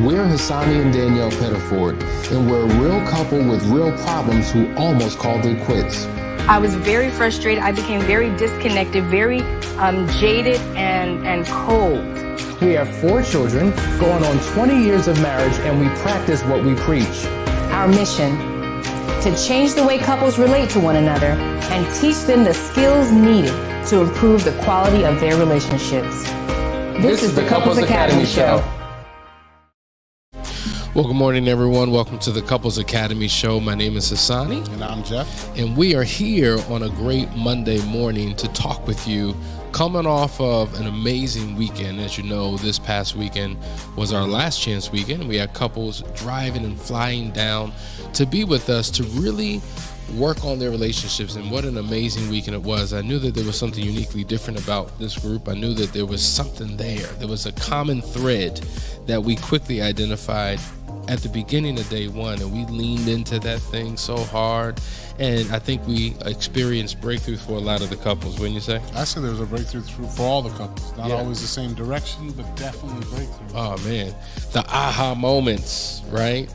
We're Hassani and Danielle Pettiford, and we're a real couple with real problems who almost called it quits. I was very frustrated. I became very disconnected, very jaded and cold. We have 4 children, going on 20 years of marriage, and we practice what we preach. Our mission, to change the way couples relate to one another and teach them the skills needed to improve the quality of their relationships. This is the Couples Academy Show. Well, good morning, everyone. Welcome to the Couples Academy Show. My name is Hassani. And I'm Jeff. And we are here on a great Monday morning to talk with you, coming off of an amazing weekend. As you know, this past weekend was our last chance weekend. We had couples driving and flying down to be with us to really work on their relationships, and what an amazing weekend it was. I knew that there was something uniquely different about this group. I knew that there was something there. There was a common thread that we quickly identified at the beginning of day one, and we leaned into that thing so hard, and I think we experienced breakthrough for a lot of the couples. Wouldn't you say? I said there was a breakthrough for all the couples. Not always the same direction, but definitely breakthrough. Oh man, the aha moments, right?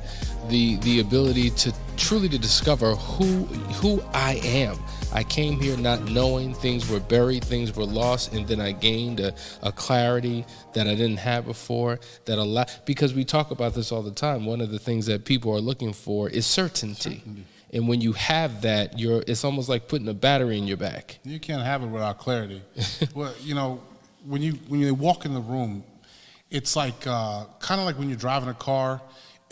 The ability to truly to discover who I am. I came here not knowing, things were buried, things were lost, and then I gained a clarity that I didn't have before. Because we talk about this all the time. One of the things that people are looking for is certainty. And when you have that, it's almost like putting a battery in your back. You can't have it without clarity. Well, you know, when you walk in the room, it's like kind of like when you're driving a car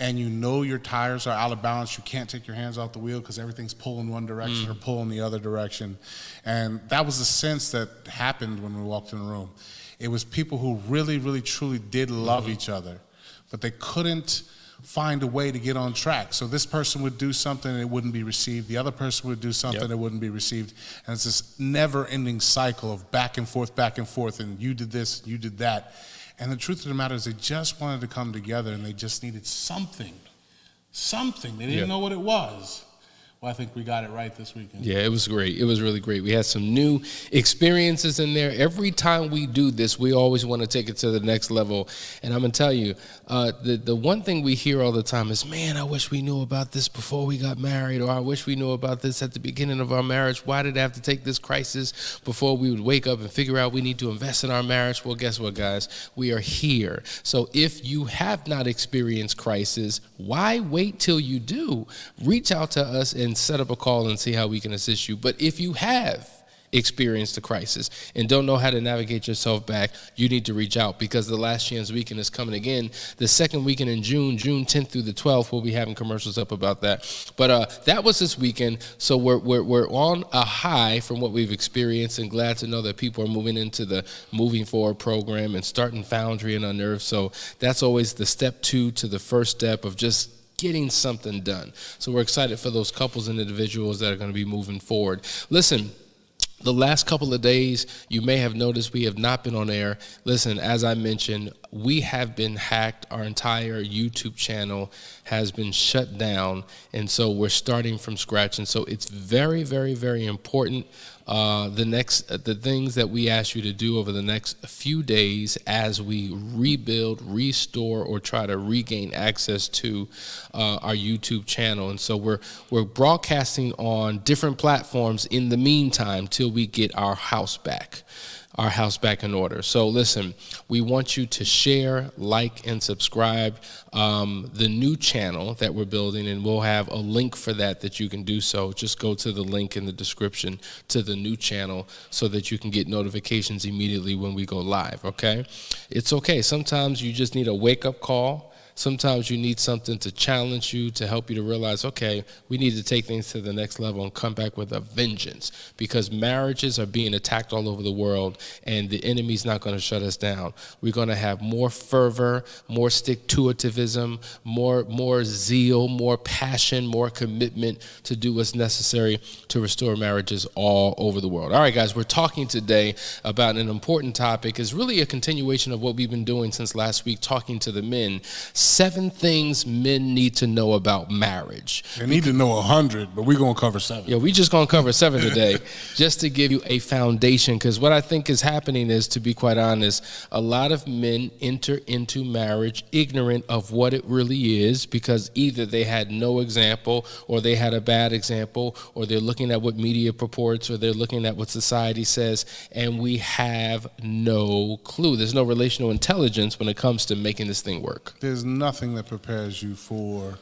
and you know your tires are out of balance, you can't take your hands off the wheel because everything's pulling one direction or pulling the other direction. And that was the sense that happened when we walked in the room. It was people who really, really, truly did love each other, but they couldn't find a way to get on track. So this person would do something and it wouldn't be received. The other person would do something and it wouldn't be received. And it's this never-ending cycle of back and forth, and you did this, you did that. And the truth of the matter is they just wanted to come together and they just needed something. They didn't know what it was. Well, I think we got it right this weekend. Yeah, it was great. It was really great. We had some new experiences in there. Every time we do this, we always want to take it to the next level. And I'm going to tell you, the one thing we hear all the time is, man, I wish we knew about this before we got married, or I wish we knew about this at the beginning of our marriage. Why did I have to take this crisis before we would wake up and figure out we need to invest in our marriage? Well, guess what, guys? We are here. So if you have not experienced crisis, why wait till you do? Reach out to us and set up a call and see how we can assist you. But if you have experienced a crisis and don't know how to navigate yourself back, you need to reach out, because the last chance weekend is coming again. The second weekend in June 10th through the 12th, we'll be having commercials up about that. But that was this weekend. So we're on a high from what we've experienced, and glad to know that people are moving into the Moving Forward program and starting Foundry and Unearthed. So that's always the step 2 to the first step of just getting something done. So we're excited for those couples and individuals that are going to be moving forward. Listen, the last couple of days, you may have noticed we have not been on air. Listen, as I mentioned, we have been hacked. Our entire YouTube channel has been shut down, and so we're starting from scratch. And so it's very, very, very important. The things that we ask you to do over the next few days as we rebuild, restore, or try to regain access to our YouTube channel. And so we're broadcasting on different platforms in the meantime till we get our house back in order. So listen, we want you to share, like, and subscribe the new channel that we're building, and we'll have a link for that you can do so. Just go to the link in the description to the new channel so that you can get notifications immediately when we go live, okay? It's okay. Sometimes you just need a wake-up call. Sometimes you need something to challenge you, to help you to realize, okay, we need to take things to the next level and come back with a vengeance, because marriages are being attacked all over the world, and the enemy's not going to shut us down. We're going to have more fervor, more stick-to-itivism, more zeal, more passion, more commitment to do what's necessary to restore marriages all over the world. All right, guys, we're talking today about an important topic. It's really a continuation of what we've been doing since last week, talking to the men. 7 things men need to know about marriage. They need to know 100, but we're going to cover 7. Yeah, we just going to cover 7 today just to give you a foundation, because what I think is happening is, to be quite honest, a lot of men enter into marriage ignorant of what it really is, because either they had no example, or they had a bad example, or they're looking at what media purports, or they're looking at what society says, and we have no clue. There's no relational intelligence when it comes to making this thing work. There's nothing that prepares you for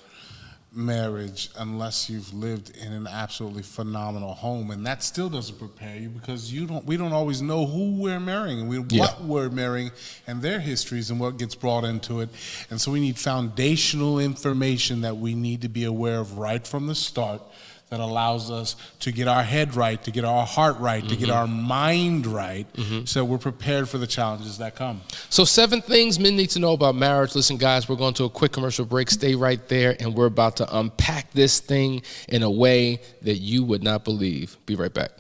marriage unless you've lived in an absolutely phenomenal home, and that still doesn't prepare you, because we don't always know who we're marrying and what we're marrying and their histories and what gets brought into it. And so we need foundational information that we need to be aware of right from the start, that allows us to get our head right, to get our heart right, to get our mind right, so we're prepared for the challenges that come. So 7 things men need to know about marriage. Listen, guys, we're going to a quick commercial break. Stay right there, and we're about to unpack this thing in a way that you would not believe. Be right back.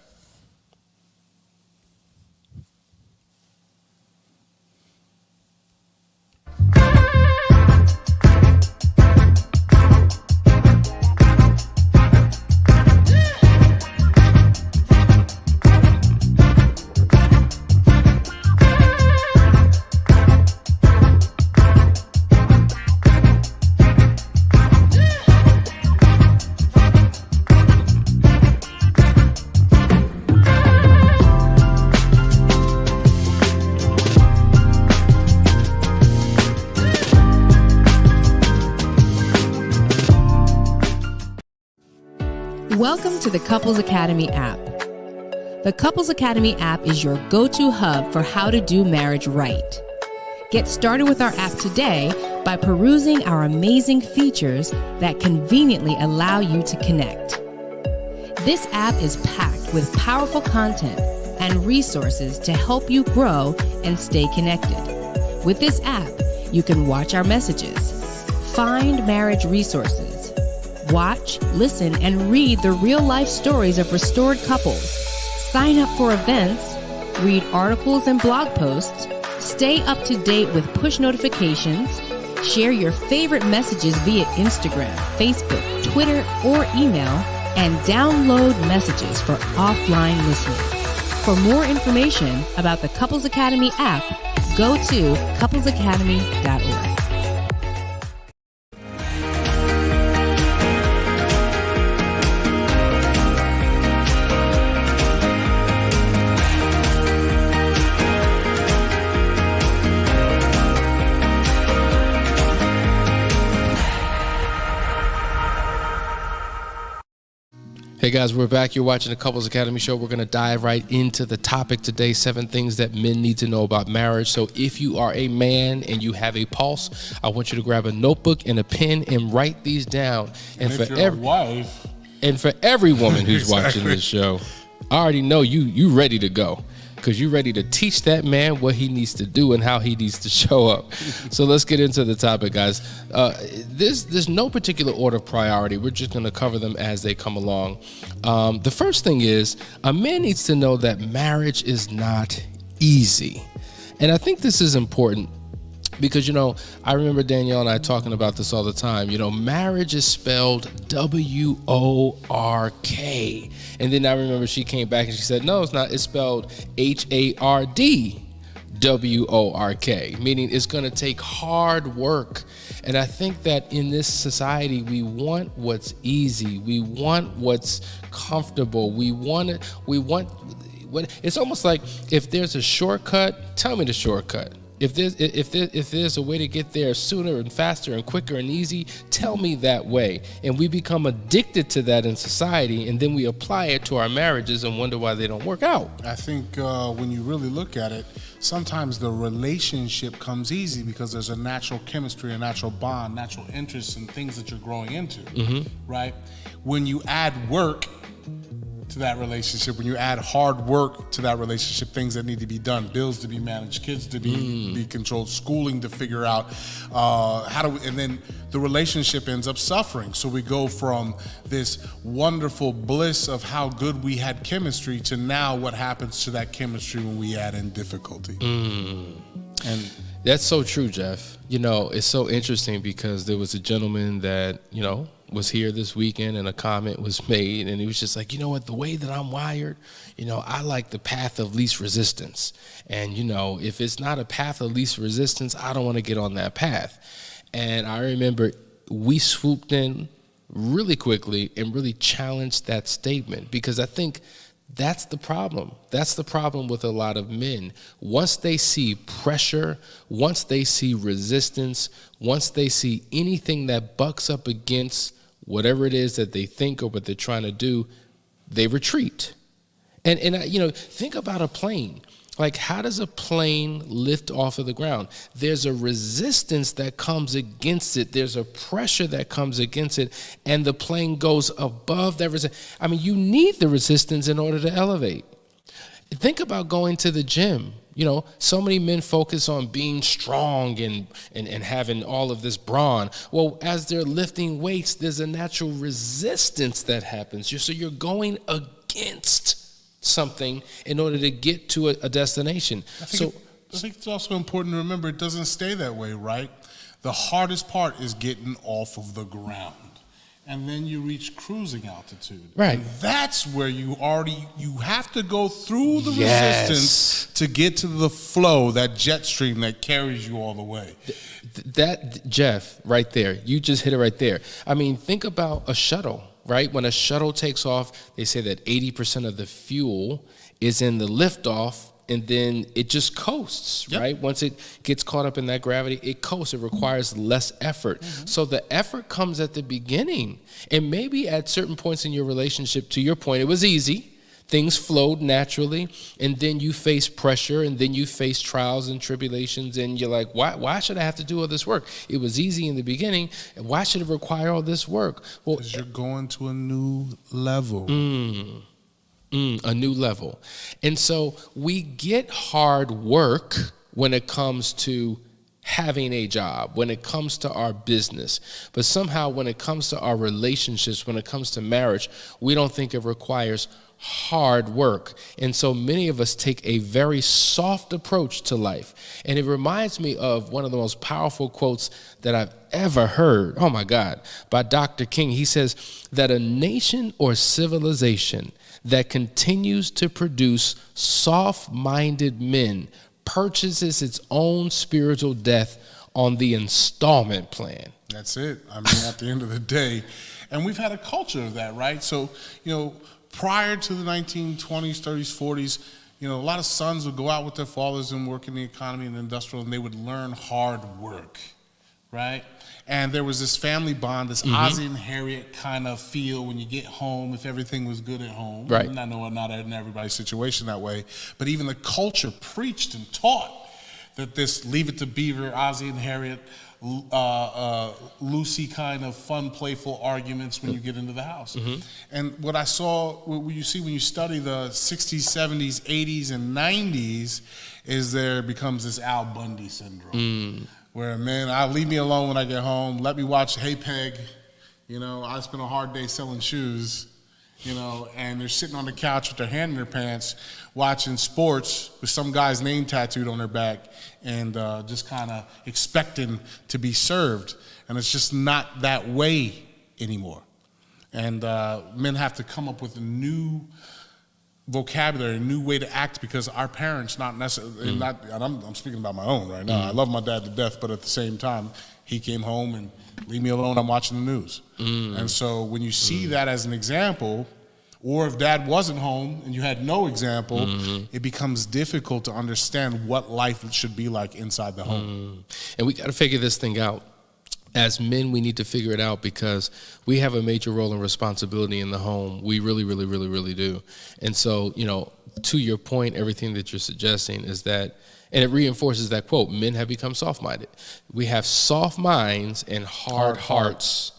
Welcome to the Couples Academy app. The Couples Academy app is your go-to hub for how to do marriage right. Get started with our app today by perusing our amazing features that conveniently allow you to connect. This app is packed with powerful content and resources to help you grow and stay connected. With this app, you can watch our messages, find marriage resources, watch, listen, and read the real-life stories of restored couples, sign up for events, read articles and blog posts, stay up to date with push notifications, share your favorite messages via Instagram, Facebook, Twitter, or email, and download messages for offline listening. For more information about the Couples Academy app, go to couplesacademy.org. Hey guys, we're back. You're watching the Couples Academy show. We're going to dive right into the topic today, 7 things that men need to know about marriage. So if you are a man and you have a pulse, I want you to grab a notebook and a pen and write these down. And if you're a wife, and for every woman who's Exactly. watching this show, I already know you ready to go, because you're ready to teach that man what he needs to do and how he needs to show up. So let's get into the topic, guys. There's no particular order of priority. We're just going to cover them as they come along. The first thing is, a man needs to know that marriage is not easy. And I think this is important, because, I remember Danielle and I talking about this all the time. Marriage is spelled W-O-R-K. And then I remember she came back and she said, no, it's not. It's spelled H-A-R-D-W-O-R-K, meaning it's going to take hard work. And I think that in this society, we want what's easy. We want what's comfortable. It's almost like, if there's a shortcut, tell me the shortcut. If there's a way to get there sooner and faster and quicker and easy, tell me that way. And we become addicted to that in society, and then we apply it to our marriages and wonder why they don't work out. I think when you really look at it, sometimes the relationship comes easy because there's a natural chemistry, a natural bond, natural interests, and things that you're growing into, right? When you add work to that relationship, when you add hard work to that relationship, things that need to be done, bills to be managed, kids to be controlled, schooling to figure out and then the relationship ends up suffering. So we go from this wonderful bliss of how good we had chemistry to now what happens to that chemistry when we add in difficulty. And That's so true, Jeff. You know, it's so interesting because there was a gentleman that, you know, was here this weekend and a comment was made and he was just like, you know what, the way that I'm wired, you know, I like the path of least resistance. And, you know, if it's not a path of least resistance, I don't want to get on that path. And I remember we swooped in really quickly and really challenged that statement because I think that's the problem. That's the problem with a lot of men. Once they see pressure, once they see resistance, once they see anything that bucks up against whatever it is that they think or what they're trying to do, they retreat. And you know, think about a plane. Like, how does a plane lift off of the ground? There's a resistance that comes against it. There's a pressure that comes against it, and the plane goes above that resistance. I mean, you need the resistance in order to elevate. Think about going to the gym. You know, so many men focus on being strong and having all of this brawn. Well, as they're lifting weights, there's a natural resistance that happens. So you're going against something in order to get to a destination. I think it's also important to remember it doesn't stay that way, right? The hardest part is getting off of the ground. And then you reach cruising altitude. Right. And that's where you have to go through the resistance to get to the flow, that jet stream that carries you all the way. That, Jeff, right there, you just hit it right there. I mean, think about a shuttle, right? When a shuttle takes off, they say that 80% of the fuel is in the liftoff, and then it just coasts, Yep. right? Once it gets caught up in that gravity, it coasts. It requires less effort. So the effort comes at the beginning. And maybe at certain points in your relationship, to your point, it was easy. Things flowed naturally, and then you face pressure, and then you face trials and tribulations, and you're like, why should I have to do all this work? It was easy in the beginning, and why should it require all this work? Well, Because you're going to a new level. a new level. And so we get hard work when it comes to having a job, when it comes to our business. But somehow when it comes to our relationships, when it comes to marriage, we don't think it requires hard work. And so many of us take a very soft approach to life. And it reminds me of one of the most powerful quotes that I've ever heard. Oh my God, by Dr. King. He says that a nation or civilization that continues to produce soft-minded men purchases its own spiritual death on the installment plan. That's it. I mean, at the end of the day, and we've had a culture of that, right? So, you know, prior to the 1920s, 30s, 40s, you know, a lot of sons would go out with their fathers and work in the economy and the industrial, and they would learn hard work, right? And there was this family bond, this Ozzie and Harriet kind of feel when you get home, if everything was good at home. Right. And I know not in everybody's situation that way, but even the culture preached and taught that this Leave It to Beaver, Ozzie and Harriet, Lucy kind of fun, playful arguments when you get into the house. And what I saw, what you see when you study the 60s, 70s, 80s, and 90s is there becomes this Al Bundy syndrome. Where, man, leave me alone when I get home. Let me watch Hey Peg. You know, I spent a hard day selling shoes, you know, and they're sitting on the couch with their hand in their pants watching sports with some guy's name tattooed on their back and just kind of expecting to be served. And it's just not that way anymore. And men have to come up with a new vocabulary, a new way to act, because our parents not necessarily, and I'm speaking about my own right now. I love my dad to death, but at the same time, he came home and leave me alone, I'm watching the news. And so when you see that as an example, or if dad wasn't home and you had no example, it becomes difficult to understand what life should be like inside the home. And we got to figure this thing out. As men, we need to figure it out because we have a major role and responsibility in the home. We really, really, really, really do. And so, you know, to your point, everything that you're suggesting is that, and it reinforces that quote, men have become soft-minded. We have soft minds and hard hearts.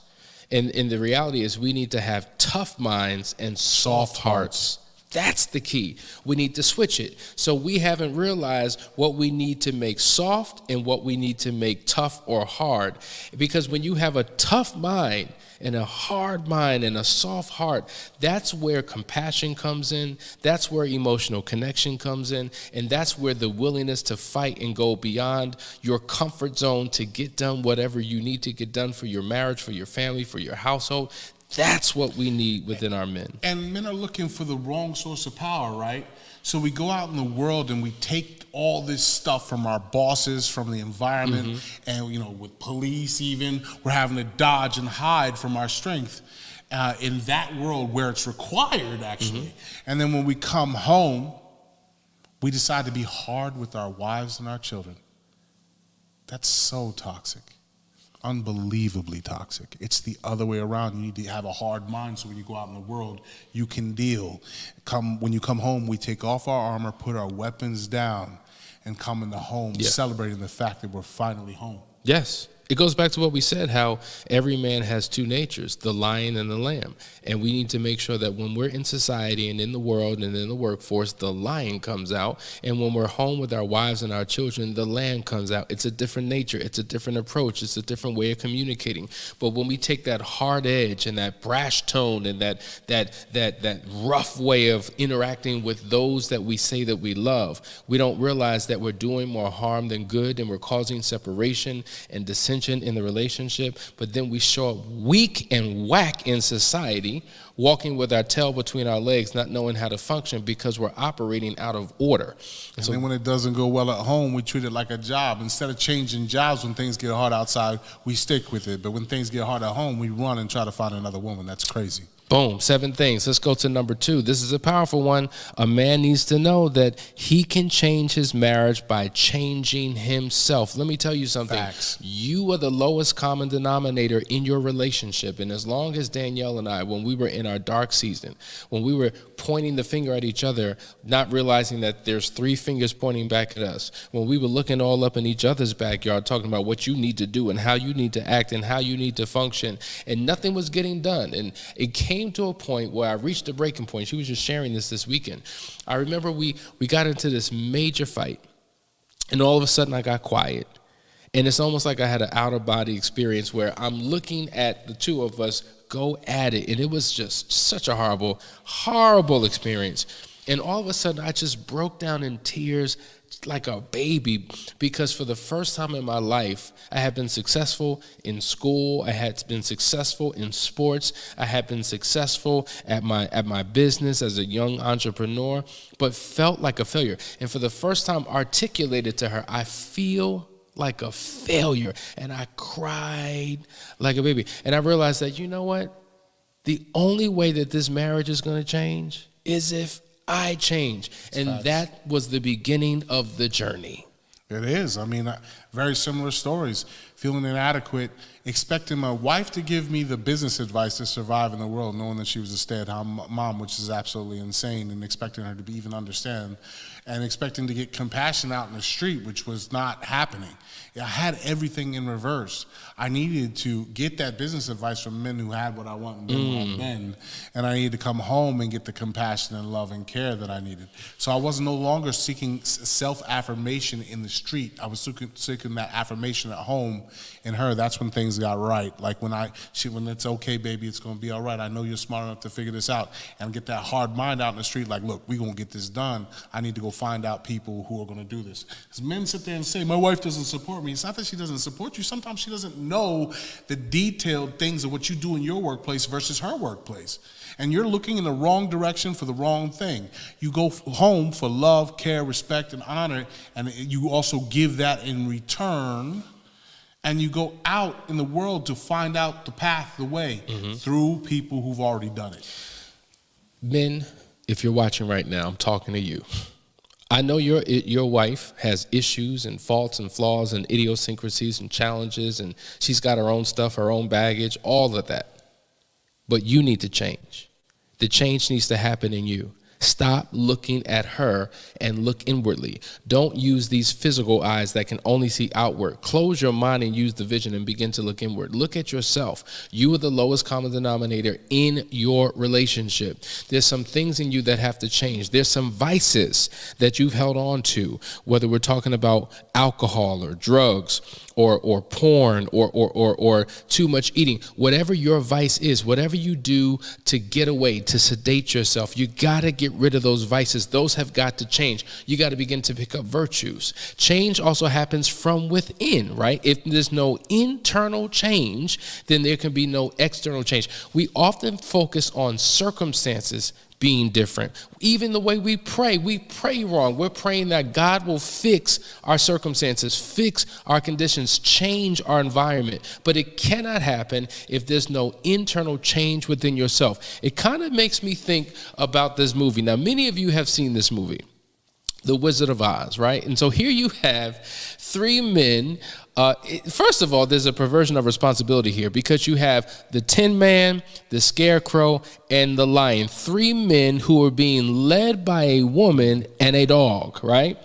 And the reality is we need to have tough minds and soft hearts. That's the key. We need to switch it. So we haven't realized what we need to make soft and what we need to make tough or hard. Because when you have a tough mind and a hard mind and a soft heart, that's where compassion comes in. That's where emotional connection comes in. And that's where the willingness to fight and go beyond your comfort zone to get done whatever you need to get done for your marriage, for your family, for your household. That's what we need within our men. And men are looking for the wrong source of power, right? So we go out in the world and we take all this stuff from our bosses, from the environment, and, you know, with police even, we're having to dodge and hide from our strength in that world where it's required, actually. And then when we come home, we decide to be hard with our wives and our children. That's so toxic. Unbelievably toxic. It's the other way around. You need to have a hard mind so when you go out in the world, you can deal. When you come home, we take off our armor, put our weapons down, and come in the home celebrating the fact that we're finally home. Yes. It goes back to what we said, how every man has two natures, the lion and the lamb. And we need to make sure that when we're in society and in the world and in the workforce, the lion comes out. And when we're home with our wives and our children, the lamb comes out. It's a different nature. It's a different approach. It's a different way of communicating. But when we take that hard edge and that brash tone and that rough way of interacting with those that we say that we love, we don't realize that we're doing more harm than good, and we're causing separation and dissension in the relationship. But then we show up weak and whack in society, walking with our tail between our legs, not knowing how to function because we're operating out of order. And then when it doesn't go well at home, we treat it like a job. Instead of changing jobs when things get hard outside, we stick with it. But when things get hard at home, we run and try to find another woman. That's crazy. Boom, 7 things. Let's go to number 2. This is a powerful one. A man needs to know that he can change his marriage by changing himself. Let me tell you something. Facts. You are the lowest common denominator in your relationship. And as long as Danielle and I, when we were in our dark season, when we were pointing the finger at each other, not realizing that there's 3 fingers pointing back at us, when we were looking all up in each other's backyard, talking about what you need to do and how you need to act and how you need to function, and nothing was getting done. And it came to a point where I reached a breaking point. She was just sharing this weekend. I remember we got into this major fight, and all of a sudden I got quiet. And it's almost like I had an out-of-body experience where I'm looking at the two of us go at it, and it was just such a horrible, horrible experience. And all of a sudden I just broke down in tears like a baby, because for the first time in my life, I had been successful in school, I had been successful in sports, I had been successful at my business as a young entrepreneur, but felt like a failure. And for the first time articulated to her, I feel like a failure. And I cried like a baby. And I realized that, you know what? The only way that this marriage is going to change is if I change. And that was the beginning of the journey. It is. I mean, very similar stories. Feeling inadequate, expecting my wife to give me the business advice to survive in the world, knowing that she was a stay-at-home mom, which is absolutely insane, and expecting her to even understand, and expecting to get compassion out in the street, which was not happening. I had everything in reverse. I needed to get that business advice from men who had what I want and been what I've been, and I needed to come home and get the compassion and love and care that I needed. So I was no longer seeking self-affirmation in the street. I was seeking that affirmation at home in her. That's when things got right. Like when it's okay, baby, it's going to be all right. I know you're smart enough to figure this out, and get that hard mind out in the street. Like, look, we're going to get this done. I need to go find out people who are going to do this. Because men sit there and say, my wife doesn't support me. It's not that she doesn't support you. Sometimes she doesn't know the detailed things of what you do in your workplace versus her workplace. And you're looking in the wrong direction for the wrong thing. You go home for love, care, respect, and honor, and you also give that in return. And you go out in the world to find out the path, the way, through people who've already done it. Men, if you're watching right now, I'm talking to you. I know your wife has issues and faults and flaws and idiosyncrasies and challenges, and she's got her own stuff, her own baggage, all of that. But you need to change. The change needs to happen in you. Stop looking at her and look inwardly. Don't use these physical eyes that can only see outward. Close your mind and use the vision and begin to look inward. Look at yourself. You are the lowest common denominator in your relationship. There's some things in you that have to change. There's some vices that you've held on to, whether we're talking about alcohol or drugs or porn or too much eating. Whatever your vice is, whatever you do to get away, to sedate yourself, you got to get rid of those vices. Those have got to change. You got to begin to pick up virtues. Change also happens from within, right? If there's no internal change, then there can be no external change. We often focus on circumstances being different. Even the way we pray wrong. We're praying that God will fix our circumstances, fix our conditions, change our environment. But it cannot happen if there's no internal change within yourself. It kind of makes me think about this movie. Now, many of you have seen this movie, The Wizard of Oz, right? And so here you have three men. First of all, there's a perversion of responsibility here because you have the Tin Man, the Scarecrow, and the Lion. Three men who are being led by a woman and a dog, right?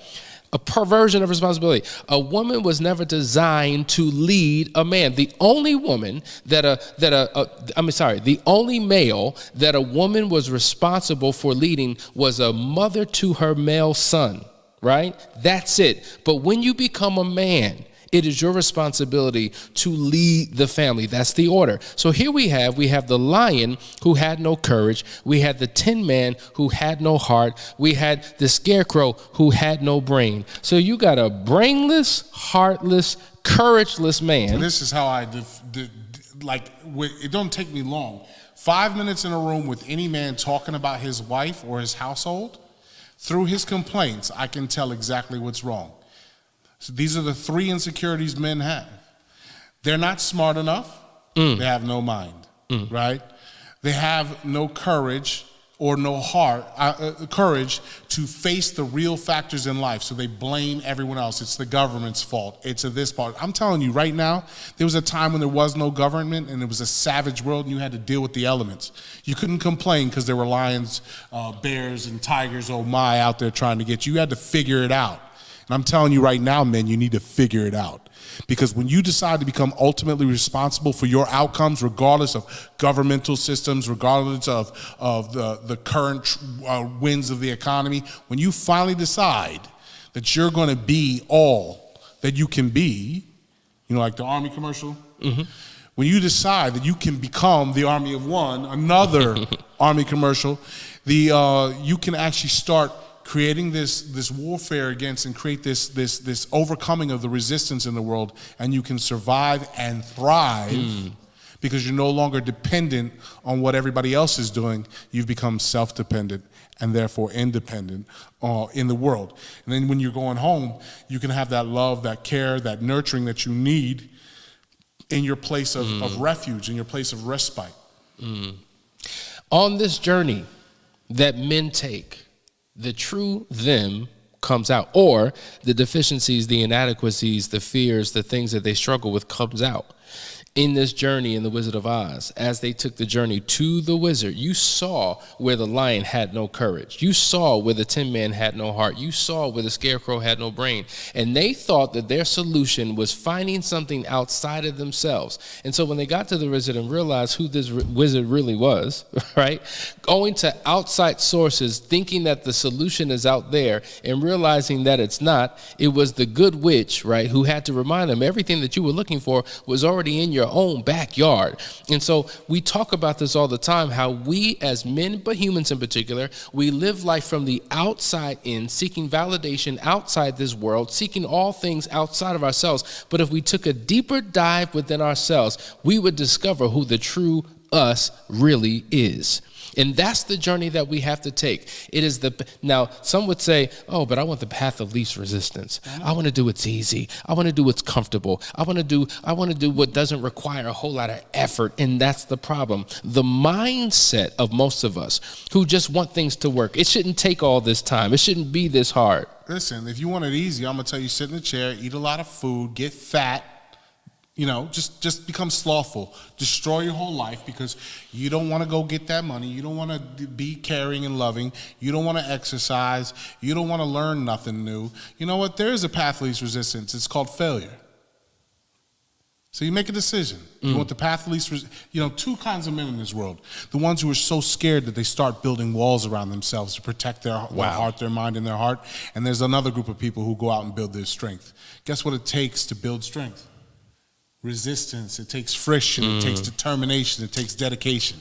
A perversion of responsibility. A woman was never designed to lead a man. The only woman the only male that a woman was responsible for leading was a mother to her male son, right? That's it. But when you become a man, it is your responsibility to lead the family. That's the order. So here we have the lion who had no courage. We had the Tin Man who had no heart. We had the Scarecrow who had no brain. So you got a brainless, heartless, courageless man. This is how I it don't take me long. 5 minutes in a room with any man talking about his wife or his household, through his complaints, I can tell exactly what's wrong. So these are the three insecurities men have. They're not smart enough. They have no mind, right? They have no courage or no courage to face the real factors in life. So they blame everyone else. It's the government's fault. It's this part. I'm telling you right now, there was a time when there was no government and it was a savage world and you had to deal with the elements. You couldn't complain because there were lions, bears, and tigers, oh my, out there trying to get you. You had to figure it out. And I'm telling you right now, men, you need to figure it out. Because when you decide to become ultimately responsible for your outcomes, regardless of governmental systems, regardless of the current winds of the economy, when you finally decide that you're going to be all that you can be, you know, like the Army commercial, when you decide that you can become the Army of One, another Army commercial, you can actually start creating this warfare against and create this overcoming of the resistance in the world, and you can survive and thrive because you're no longer dependent on what everybody else is doing. You've become self-dependent and therefore independent in the world. And then when you're going home, you can have that love, that care, that nurturing that you need in your place of refuge, in your place of respite. On this journey that men take, the true them comes out, or the deficiencies, the inadequacies, the fears, the things that they struggle with comes out. In this journey in The Wizard of Oz, as they took the journey to the wizard, you saw where the lion had no courage. You saw where the Tin Man had no heart. You saw where the Scarecrow had no brain. And they thought that their solution was finding something outside of themselves. And so when they got to the wizard and realized who this wizard really was, right, going to outside sources, thinking that the solution is out there and realizing that it's not, it was the good witch, right, who had to remind them everything that you were looking for was already in your own backyard. And so we talk about this all the time, how we as men, but humans in particular, we live life from the outside in, seeking validation outside this world, seeking all things outside of ourselves. But if we took a deeper dive within ourselves, we would discover who the true us really is. And that's the journey that we have to take. It is now some would say, oh, but I want the path of least resistance. I want to do what's easy. I want to do what's comfortable. I want to do what doesn't require a whole lot of effort. And that's the problem. The mindset of most of us who just want things to work. It shouldn't take all this time. It shouldn't be this hard. Listen, if you want it easy, I'm going to tell you, sit in a chair, eat a lot of food, get fat, You know, just become slothful. Destroy your whole life because you don't want to go get that money. You don't want to be caring and loving. You don't want to exercise. You don't want to learn nothing new. You know what? There is a path of least resistance. It's called failure. So you make a decision. You want the path of least two kinds of men in this world. The ones who are so scared that they start building walls around themselves to protect their heart, their mind, and their heart. And there's another group of people who go out and build their strength. Guess what it takes to build strength? Resistance. It takes friction. It takes determination. It takes dedication.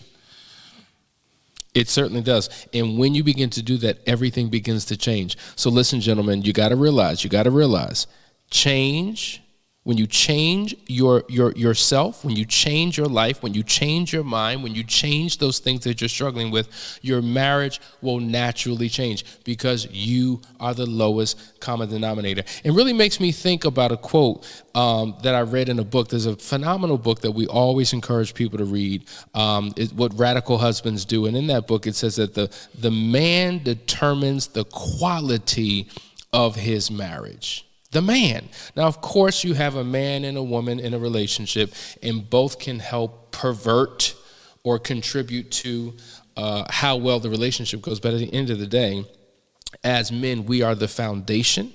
It certainly does. And when you begin to do that, everything begins to change. So listen, gentlemen, you got to realize, change. When you change yourself, when you change your life, when you change your mind, when you change those things that you're struggling with, your marriage will naturally change because you are the lowest common denominator. It really makes me think about a quote that I read in a book. There's a phenomenal book that we always encourage people to read, What Radical Husbands Do. And in that book, it says that the man determines the quality of his marriage. The man. Now, of course, you have a man and a woman in a relationship, and both can help pervert or contribute to how well the relationship goes. But at the end of the day, as men, we are the foundation.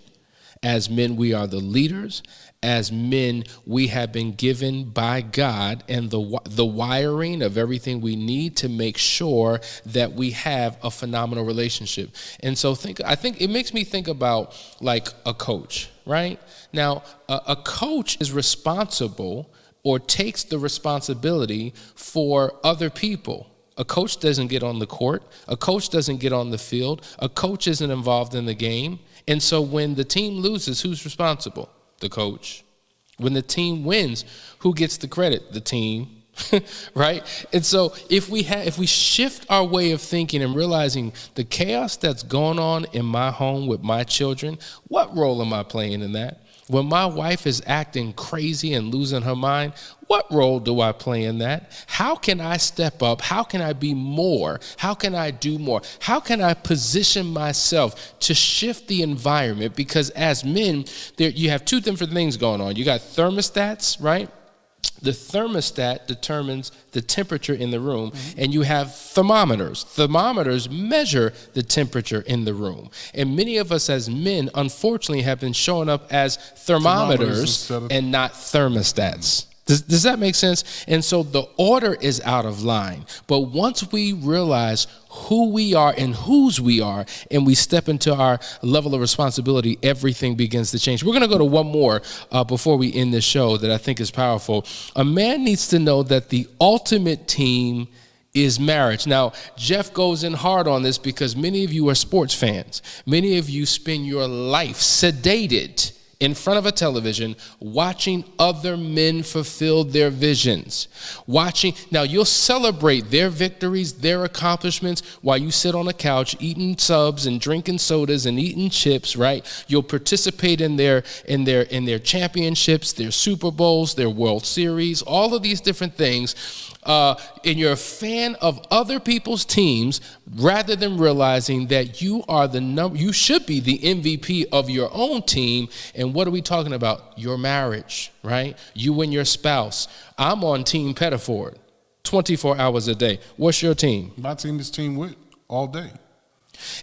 As men, we are the leaders. As men, we have been given by God and the wiring of everything we need to make sure that we have a phenomenal relationship. And so I think it makes me think about like a coach, right? Now, a coach is responsible or takes the responsibility for other people. A coach doesn't get on the court. A coach doesn't get on the field. A coach isn't involved in the game. And so when the team loses, who's responsible? The coach. When the team wins, who gets the credit? The team, right? And so if we shift our way of thinking and realizing the chaos that's going on in my home with my children, what role am I playing in that? When my wife is acting crazy and losing her mind, what role do I play in that? How can I step up? How can I be more? How can I do more? How can I position myself to shift the environment? Because as men, you have two different things going on. You got thermostats, right? The thermostat determines the temperature in the room, and you have thermometers. Thermometers measure the temperature in the room. And many of us as men, unfortunately, have been showing up as thermometers and not thermostats. Does that make sense? And so the order is out of line. But once we realize who we are and whose we are, and we step into our level of responsibility, everything begins to change. We're going to go to one more before we end this show that I think is powerful. A man needs to know that the ultimate team is marriage. Now, Jeff goes in hard on this because many of you are sports fans. Many of you spend your life sedated in front of a television, watching other men fulfill their visions. Now you'll celebrate their victories, their accomplishments, while you sit on a couch eating subs and drinking sodas and eating chips, right? You'll participate in their championships, their Super Bowls, their World Series, all of these different things. And you're a fan of other people's teams rather than realizing that you should be the MVP of your own team. And what are we talking about? Your marriage, right? You and your spouse. I'm on Team Pettiford 24 hours a day. What's your team? My team is Team Witt all day.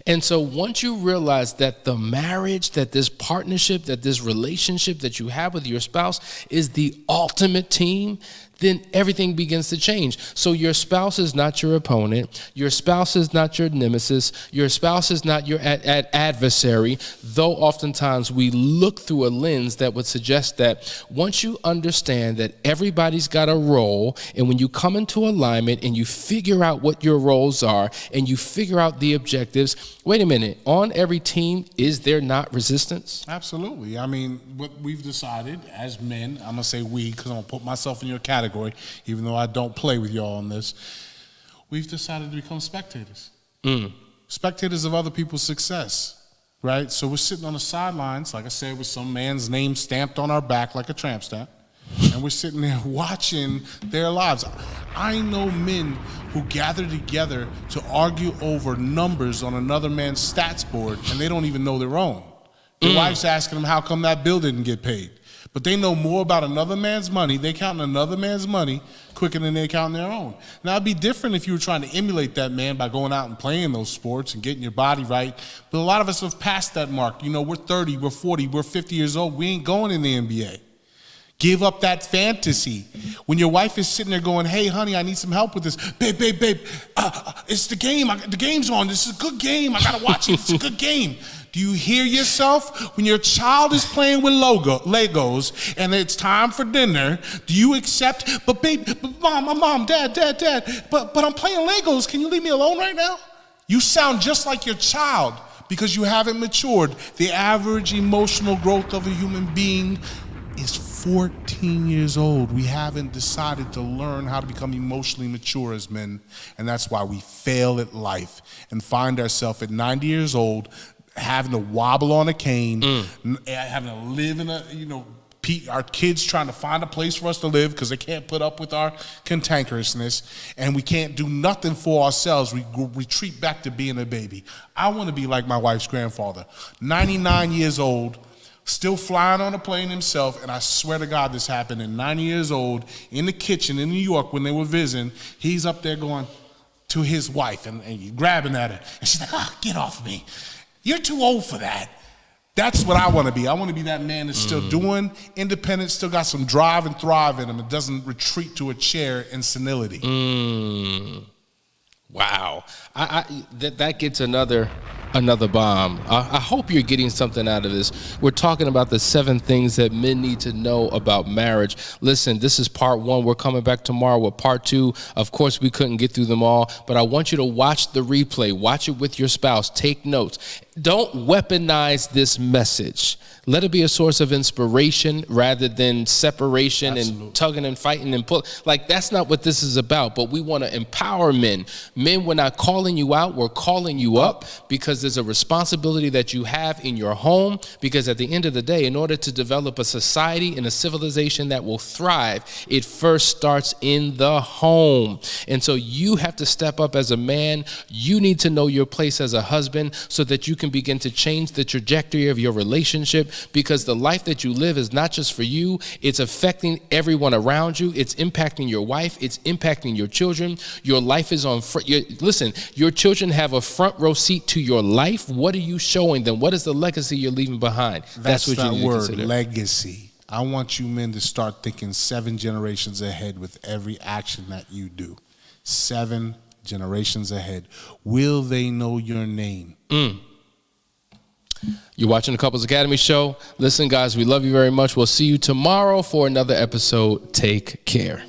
And so once you realize that the marriage, that this partnership, that this relationship that you have with your spouse is the ultimate team, then everything begins to change. So your spouse is not your opponent. Your spouse is not your nemesis. Your spouse is not your adversary, though oftentimes we look through a lens that would suggest that once you understand that everybody's got a role, and when you come into alignment and you figure out what your roles are and you figure out the objectives, wait a minute, on every team, is there not resistance? Absolutely. I mean, what we've decided as men, I'm going to say we because I'm going to put myself in your category, even though I don't play with y'all on this, we've decided to become spectators. Spectators of other people's success, right? So we're sitting on the sidelines, like I said, with some man's name stamped on our back like a tramp stamp, and we're sitting there watching their lives. I know men who gather together to argue over numbers on another man's stats board, and they don't even know their own. The wife's asking them, how come that bill didn't get paid? But they know more about another man's money. They count another man's money quicker than they count their own. Now, it'd be different if you were trying to emulate that man by going out and playing those sports and getting your body right. But a lot of us have passed that mark. You know, we're 30, we're 40, we're 50 years old. We ain't going in the NBA. Give up that fantasy. When your wife is sitting there going, hey, honey, I need some help with this. Babe, it's the game. The game's on. This is a good game. I got to watch it. It's a good game. Do you hear yourself? When your child is playing with Legos and it's time for dinner, do you accept, but mom, dad, but I'm playing Legos. Can you leave me alone right now? You sound just like your child because you haven't matured. The average emotional growth of a human being is 14 years old. We haven't decided to learn how to become emotionally mature as men, and that's why we fail at life and find ourselves at 90 years old having to wobble on a cane, having to live in a, our kids trying to find a place for us to live because they can't put up with our cantankerousness, and we can't do nothing for ourselves. We retreat back to being a baby. I want to be like my wife's grandfather, 99 years old, still flying on a plane himself, and I swear to God this happened. At 90 years old, in the kitchen in New York when they were visiting, he's up there going to his wife and grabbing at her, and she's like, get off me. You're too old for that. That's what I want to be. I want to be that man that's still doing independent, still got some drive and thrive in him, and doesn't retreat to a chair in senility. Wow. That gets another bomb. I hope you're getting something out of this. We're talking about the 7 things that men need to know about marriage. Listen, this is part 1. We're coming back tomorrow with part 2. Of course, we couldn't get through them all, but I want you to watch the replay. Watch it with your spouse. Take notes. Don't weaponize this message. Let it be a source of inspiration rather than separation. Absolutely. And tugging and fighting and pull. Like, that's not what this is about, but we want to empower men. Men, we're not calling you out, we're calling you up, because there's a responsibility that you have in your home, because at the end of the day, in order to develop a society and a civilization that will thrive, it first starts in the home. And so you have to step up as a man. You need to know your place as a husband so that you can begin to change the trajectory of your relationship, because the life that you live is not just for you, it's affecting everyone around you. It's impacting your wife, it's impacting your children. Your life is on listen, your children have a front row seat to your life. What are you showing them? What is the legacy you're leaving behind? That's what that you need word, to consider. Legacy. I want you men to start thinking 7 generations ahead with every action that you do. 7 generations ahead. Will they know your name? You're watching the Couples Academy show. Listen, guys, we love you very much. We'll see you tomorrow for another episode. Take care.